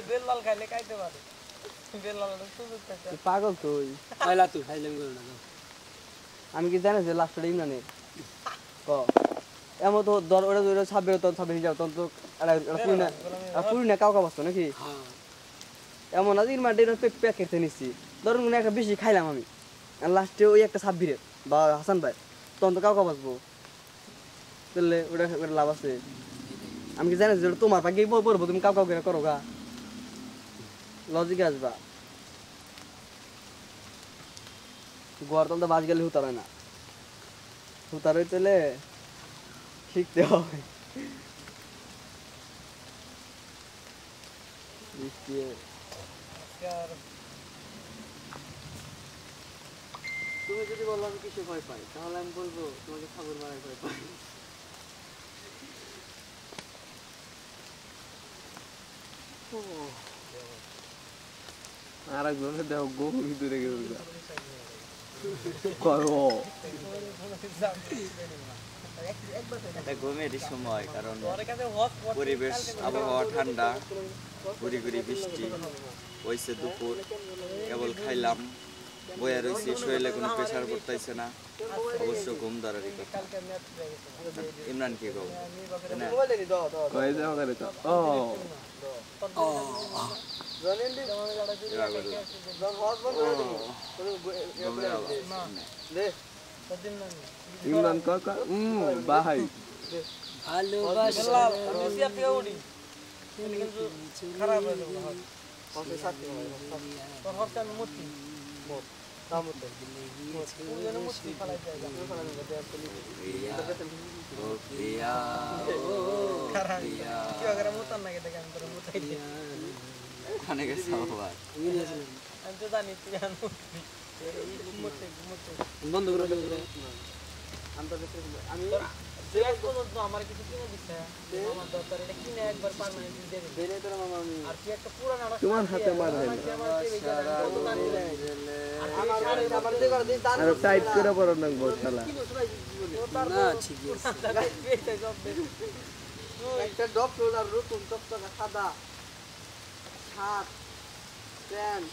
বেলাল খাইলে খাইতে পারে বেলাল সুযোগ থাকে পাগল তুই খাইলা তুই খাইলাম গো না আমি কি জানি যে লাস্ট ইমরানের ক এমন তো ধর ওটা ধরে 26 তো 26 যাও তখন তো পুরি না কাউকা বসতো নাকি হ্যাঁ এমন আজ ইরমানের প্যাক খেতে নিচ্ছি ধরুন একটা বেশি খাইলাম আমি লাস্টে ওই একটা 26 বা হাসান ভাই তখন তো কাউকা বসবো তাহলে ওটা লাভ আছে আমি কি জানি যে তোমার ভাগ্যে পড়বো তুমি কাউকা করো গা লজিকে আসবা গড়তল তো বাজ গেলে হুতার হয় না হুতার হইতেলে শিখতে হবে তুমি যদি বলো আমি কিসে ভয় পাই তাহলে আমি বলবো তোমাকে খাবার মারায় ভয় পাই আর একজনের দেহ গরু ভিতরে গেল করো এটা ঘুমের সময় কারণ পরিবেশ আবহাওয়া ঠান্ডা গুড়ি গুড়ি বৃষ্টি হয়েছে দুপুর কেবল খাইলাম বইয়া রয়েছি শরীরে কোনো প্রেশার পড়তেছে না অবশ্য ঘুম ধরারই কথা ইমরান কি গো কয়ে যাও করে তো ইমরান কাকা ভাই ভালোবাসা খারাপ হয়ে যাবে তোর হচ্ছে আমি মূর্তি বন্ধ করে আমার কিছু কিনে দিচ্ছে আমার দরকার এটা কিনে একবার পার্মানেন্ট দিয়ে দিবে আর কি একটা পুরান তোমার হাতে মারবে আর টাইট করে পড়ো না গো শালা না ঠিক আছে একটা ডপ রোলার রুতুম চকচকা সাদা শার্ট প্যান্ট